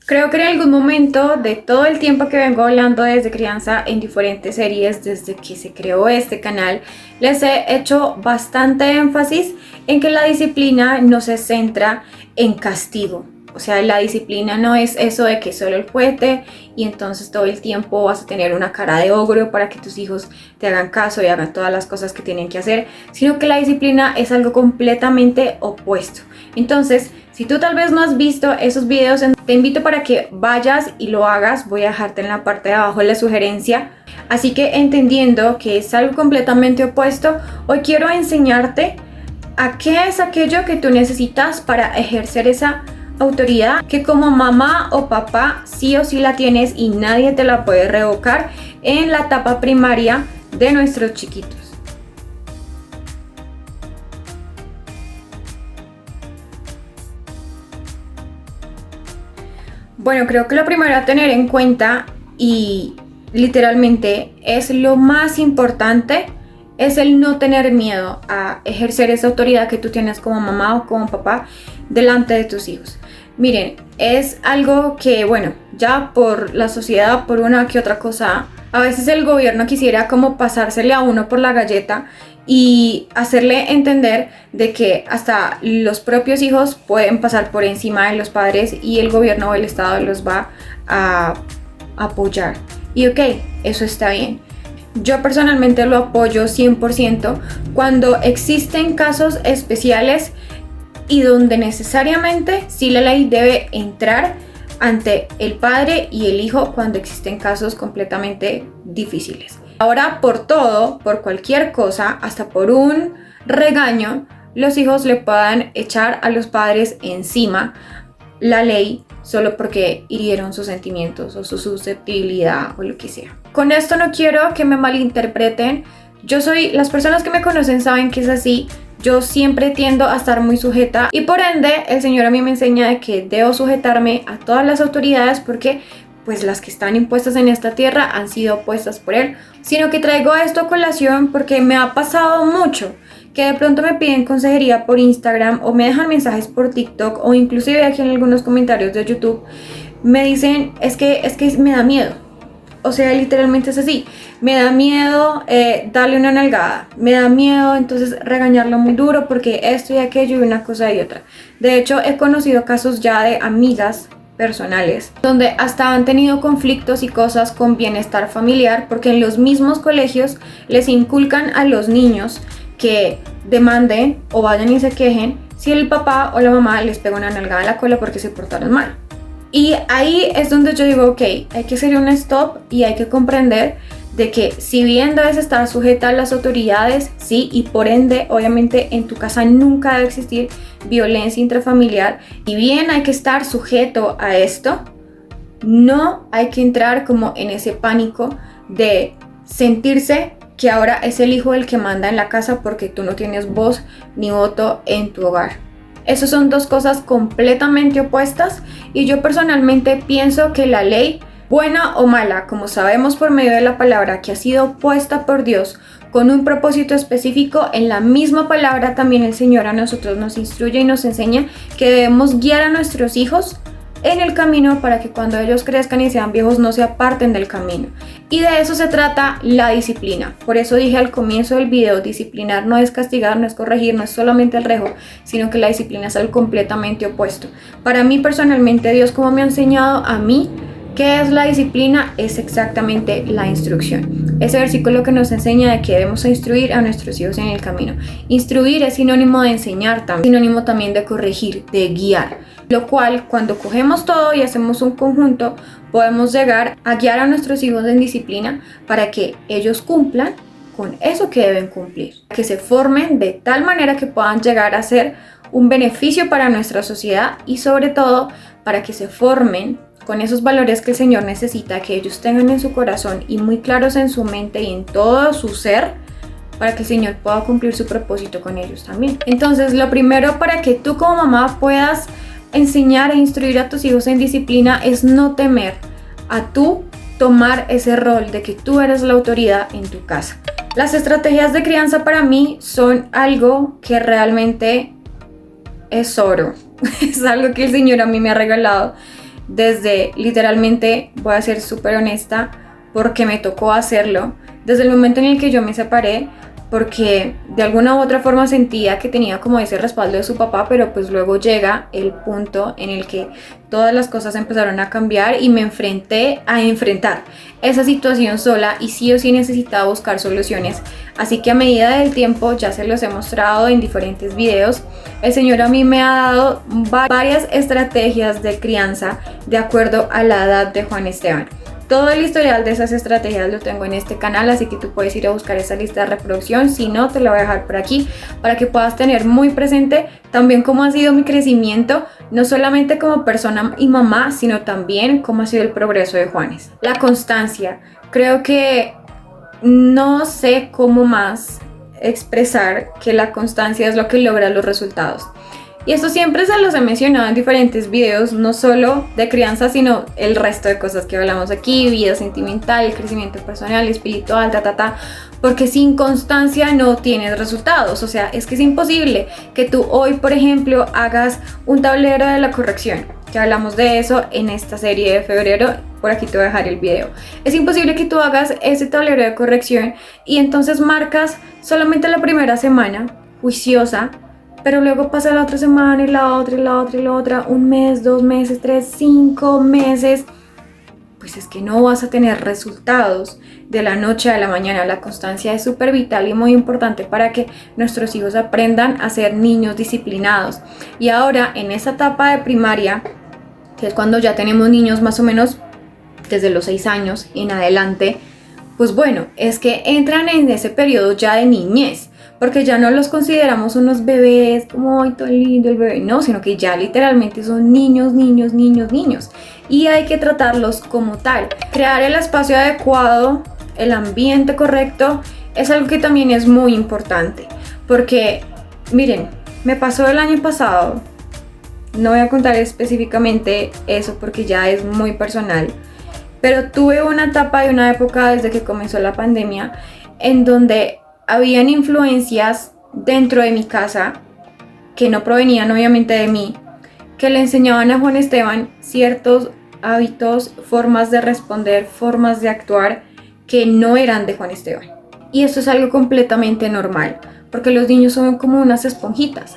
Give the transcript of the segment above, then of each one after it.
Creo que en algún momento de todo el tiempo que vengo hablando desde crianza en diferentes series, desde que se creó este canal, les he hecho bastante énfasis en que la disciplina no se centra en castigo. O sea, la disciplina no es eso de que solo el juguete y entonces todo el tiempo vas a tener una cara de ogro para que tus hijos te hagan caso y hagan todas las cosas que tienen que hacer, sino que la disciplina es algo completamente opuesto. Entonces, si tú tal vez no has visto esos videos, te invito para que vayas y lo hagas. Voy a dejarte en la parte de abajo la sugerencia. Así que entendiendo que es algo completamente opuesto, hoy quiero enseñarte a qué es aquello que tú necesitas para ejercer esa autoridad que como mamá o papá sí o sí la tienes y nadie te la puede revocar en la etapa primaria de nuestros chiquitos. Bueno, creo que lo primero a tener en cuenta y literalmente es lo más importante es el no tener miedo a ejercer esa autoridad que tú tienes como mamá o como papá delante de tus hijos. Miren, es algo que, bueno, ya por la sociedad, por una que otra cosa, a veces el gobierno quisiera como pasársele a uno por la galleta y hacerle entender de que hasta los propios hijos pueden pasar por encima de los padres y el gobierno o el Estado los va a apoyar. Y ok, eso está bien. Yo personalmente lo apoyo 100% cuando existen casos especiales y donde necesariamente sí la ley debe entrar ante el padre y el hijo cuando existen casos completamente difíciles. Ahora por todo, por cualquier cosa, hasta por un regaño, los hijos le puedan echar a los padres encima la ley solo porque hirieron sus sentimientos o su susceptibilidad o lo que sea. Con esto no quiero que me malinterpreten. Las personas que me conocen saben que es así. Yo siempre tiendo a estar muy sujeta y por ende el Señor a mí me enseña de que debo sujetarme a todas las autoridades porque pues las que están impuestas en esta tierra han sido puestas por Él. Sino que traigo esto a colación porque me ha pasado mucho que de pronto me piden consejería por Instagram o me dejan mensajes por TikTok o inclusive aquí en algunos comentarios de YouTube me dicen es que me da miedo. O sea, literalmente es así. Me da miedo darle una nalgada. Me da miedo entonces regañarlo muy duro porque esto y aquello y una cosa y otra. De hecho, he conocido casos ya de amigas personales donde hasta han tenido conflictos y cosas con bienestar familiar porque en los mismos colegios les inculcan a los niños que demanden o vayan y se quejen si el papá o la mamá les pega una nalgada en la cola porque se portaron mal. Y ahí es donde yo digo, ok, hay que hacer un stop y hay que comprender de que si bien debes estar sujeta a las autoridades, sí, y por ende, obviamente en tu casa nunca debe existir violencia intrafamiliar, y bien hay que estar sujeto a esto, no hay que entrar como en ese pánico de sentirse que ahora es el hijo el que manda en la casa porque tú no tienes voz ni voto en tu hogar. Esas son dos cosas completamente opuestas y yo personalmente pienso que la ley, buena o mala, como sabemos por medio de la palabra que ha sido puesta por Dios con un propósito específico, en la misma palabra también el Señor a nosotros nos instruye y nos enseña que debemos guiar a nuestros hijos en el camino para que cuando ellos crezcan y sean viejos no se aparten del camino. Y de eso se trata la disciplina. Por eso dije al comienzo del video, disciplinar no es castigar, no es corregir, no es solamente el rejo, sino que la disciplina es algo completamente opuesto. Para mí personalmente, Dios como me ha enseñado a mí ¿qué es la disciplina? Es exactamente la instrucción. Ese versículo que nos enseña de que debemos instruir a nuestros hijos en el camino. Instruir es sinónimo de enseñar, sinónimo también de corregir, de guiar. Lo cual, cuando cogemos todo y hacemos un conjunto, podemos llegar a guiar a nuestros hijos en disciplina para que ellos cumplan con eso que deben cumplir. Que se formen de tal manera que puedan llegar a ser un beneficio para nuestra sociedad y sobre todo para que se formen con esos valores que el Señor necesita que ellos tengan en su corazón y muy claros en su mente y en todo su ser para que el Señor pueda cumplir su propósito con ellos también. Entonces, lo primero para que tú como mamá puedas enseñar e instruir a tus hijos en disciplina es no temer a tú tomar ese rol de que tú eres la autoridad en tu casa. Las estrategias de crianza para mí son algo que realmente es oro. Es algo que el Señor a mí me ha regalado. desde literalmente, voy a ser súper honesta, porque me tocó hacerlo, desde el momento en el que yo me separé, porque de alguna u otra forma sentía que tenía como ese respaldo de su papá, pero pues luego llega el punto en el que todas las cosas empezaron a cambiar y me enfrenté a enfrentar esa situación sola y sí o sí necesitaba buscar soluciones. Así que a medida del tiempo, ya se los he mostrado en diferentes videos, el Señor a mí me ha dado varias estrategias de crianza de acuerdo a la edad de Juan Esteban. Todo el historial de esas estrategias lo tengo en este canal, así que tú puedes ir a buscar esa lista de reproducción. Si no, te la voy a dejar por aquí para que puedas tener muy presente también cómo ha sido mi crecimiento, no solamente como persona y mamá, sino también cómo ha sido el progreso de Juanes. La constancia. Creo que no sé cómo más expresar que la constancia es lo que logra los resultados. Y esto siempre se los he mencionado en diferentes videos, no solo de crianza, sino el resto de cosas que hablamos aquí, vida sentimental, crecimiento personal, espiritual, porque sin constancia no tienes resultados. O sea, es que es imposible que tú hoy, por ejemplo, hagas un tablero de la corrección, que hablamos de eso en esta serie de febrero. Por aquí te voy a dejar el video. Es imposible que tú hagas ese tablero de corrección y entonces marcas solamente la primera semana, juiciosa, pero luego pasa la otra semana y la otra y la otra y la otra, un mes, 2 meses, 3, 5 meses, pues es que no vas a tener resultados de la noche a la mañana. La constancia es súper vital y muy importante para que nuestros hijos aprendan a ser niños disciplinados. Y ahora en esa etapa de primaria, que es cuando ya tenemos niños más o menos desde los 6 años en adelante, pues bueno, es que entran en ese periodo ya de niñez, porque ya no los consideramos unos bebés, como ¡ay, tan lindo el bebé! No, sino que ya literalmente son niños, y hay que tratarlos como tal. Crear el espacio adecuado, el ambiente correcto, es algo que también es muy importante, porque miren, me pasó el año pasado, no voy a contar específicamente eso porque ya es muy personal, pero tuve una etapa y una época desde que comenzó la pandemia en donde habían influencias dentro de mi casa que no provenían obviamente de mí, que le enseñaban a Juan Esteban ciertos hábitos, formas de responder, formas de actuar que no eran de Juan Esteban. Y esto es algo completamente normal, porque los niños son como unas esponjitas.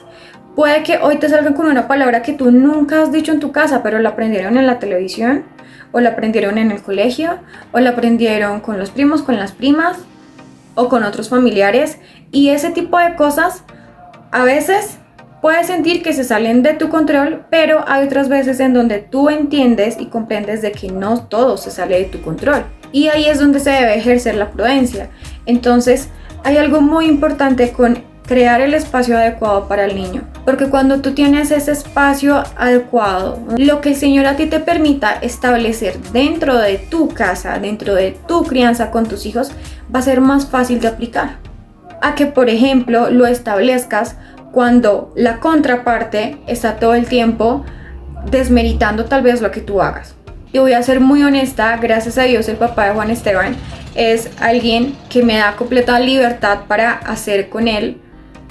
Puede que hoy te salgan con una palabra que tú nunca has dicho en tu casa, pero la aprendieron en la televisión, o la aprendieron en el colegio, o la aprendieron con los primos, con las primas, o con otros familiares, y ese tipo de cosas a veces puedes sentir que se salen de tu control, pero hay otras veces en donde tú entiendes y comprendes de que no todo se sale de tu control, y ahí es donde se debe ejercer la prudencia. Entonces hay algo muy importante con crear el espacio adecuado para el niño, porque cuando tú tienes ese espacio adecuado, lo que el Señor a ti te permita establecer dentro de tu casa, dentro de tu crianza con tus hijos, va a ser más fácil de aplicar a que, por ejemplo, lo establezcas cuando la contraparte está todo el tiempo desmeritando tal vez lo que tú hagas. Y voy a ser muy honesta, gracias a Dios el papá de Juan Esteban es alguien que me da completa libertad para hacer con él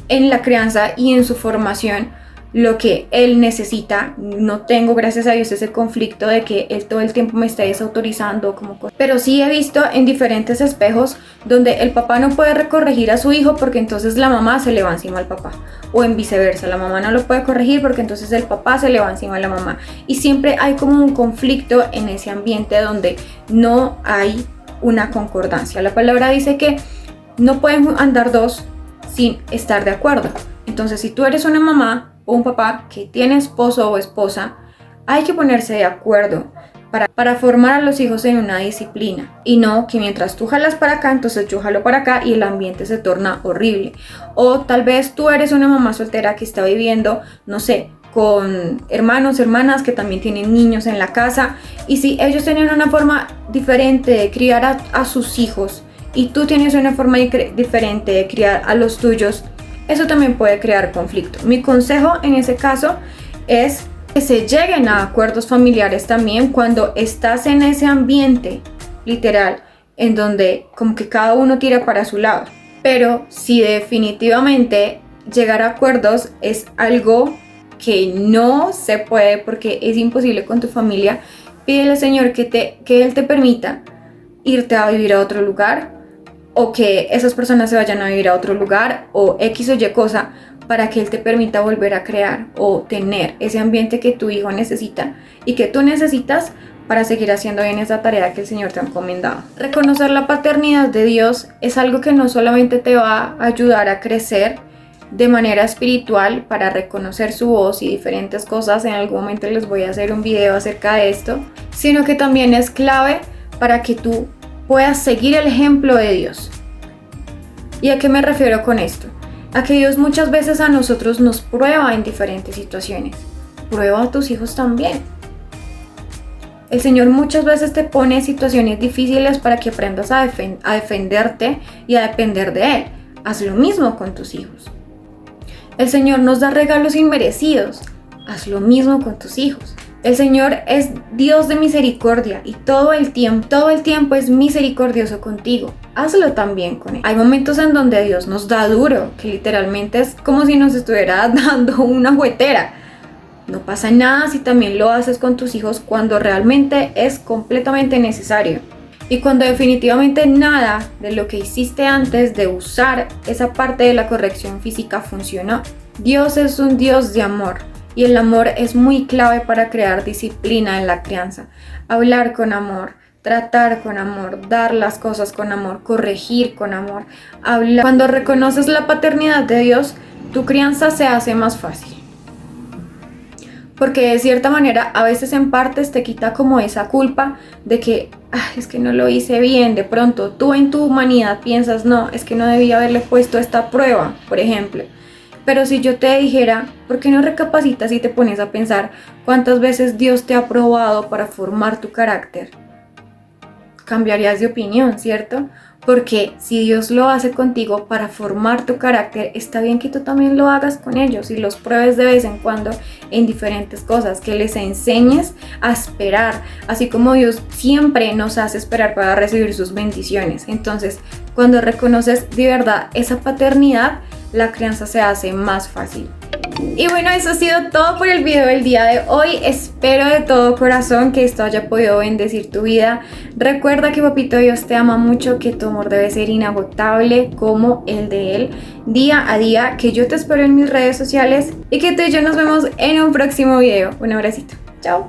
en la crianza y en su formación lo que él necesita. No tengo, gracias a Dios, ese conflicto de que él todo el tiempo me esté desautorizando como cosa. Pero sí he visto en diferentes espejos donde el papá no puede corregir a su hijo porque entonces la mamá se le va encima al papá, o en viceversa, la mamá no lo puede corregir porque entonces el papá se le va encima a la mamá, y siempre hay como un conflicto en ese ambiente donde no hay una concordancia. La palabra dice que no pueden andar dos sin estar de acuerdo. Entonces, si tú eres una mamá o un papá que tiene esposo o esposa, hay que ponerse de acuerdo para formar a los hijos en una disciplina, y no que mientras tú jalas para acá, entonces yo jalo para acá y el ambiente se torna horrible. O tal vez tú eres una mamá soltera que está viviendo, no sé, con hermanos, hermanas que también tienen niños en la casa, y si ellos tienen una forma diferente de criar a sus hijos y tú tienes una forma diferente de criar a los tuyos, eso también puede crear conflicto. Mi consejo en ese caso es que se lleguen a acuerdos familiares también cuando estás en ese ambiente literal en donde como que cada uno tira para su lado. Pero si definitivamente llegar a acuerdos es algo que no se puede porque es imposible con tu familia, pídele al Señor que Él te permita irte a vivir a otro lugar, o que esas personas se vayan a vivir a otro lugar, o X o Y cosa, para que Él te permita volver a crear o tener ese ambiente que tu hijo necesita y que tú necesitas para seguir haciendo bien esa tarea que el Señor te ha encomendado. Reconocer la paternidad de Dios es algo que no solamente te va a ayudar a crecer de manera espiritual para reconocer su voz y diferentes cosas, en algún momento les voy a hacer un video acerca de esto, sino que también es clave para que tú puedas seguir el ejemplo de Dios. ¿Y a qué me refiero con esto? A que Dios muchas veces a nosotros nos prueba en diferentes situaciones. Prueba a tus hijos también. El Señor muchas veces te pone situaciones difíciles para que aprendas a defenderte y a depender de Él. Haz lo mismo con tus hijos. El Señor nos da regalos inmerecidos. Haz lo mismo con tus hijos. El Señor es Dios de misericordia y todo el tiempo es misericordioso contigo. Hazlo también con Él. Hay momentos en donde Dios nos da duro, que literalmente es como si nos estuviera dando una juguetera. No pasa nada si también lo haces con tus hijos cuando realmente es completamente necesario. Y cuando definitivamente nada de lo que hiciste antes de usar esa parte de la corrección física funcionó. Dios es un Dios de amor. Y el amor es muy clave para crear disciplina en la crianza. Hablar con amor, tratar con amor, dar las cosas con amor, corregir con amor. Cuando reconoces la paternidad de Dios, tu crianza se hace más fácil. Porque de cierta manera a veces en partes te quita como esa culpa de que es que no lo hice bien. De pronto tú en tu humanidad piensas, no, es que no debía haberle puesto esta prueba, por ejemplo. Pero si yo te dijera, ¿por qué no recapacitas y te pones a pensar cuántas veces Dios te ha probado para formar tu carácter? Cambiarías de opinión, ¿cierto? Porque si Dios lo hace contigo para formar tu carácter, está bien que tú también lo hagas con ellos y los pruebes de vez en cuando en diferentes cosas, que les enseñes a esperar, así como Dios siempre nos hace esperar para recibir sus bendiciones. Entonces, cuando reconoces de verdad esa paternidad, la crianza se hace más fácil. Y bueno, eso ha sido todo por el video del día de hoy. Espero de todo corazón que esto haya podido bendecir tu vida. Recuerda que Papito Dios te ama mucho, que tu amor debe ser inagotable como el de Él, día a día, que yo te espero en mis redes sociales y que tú y yo nos vemos en un próximo video. Un abracito. Chao.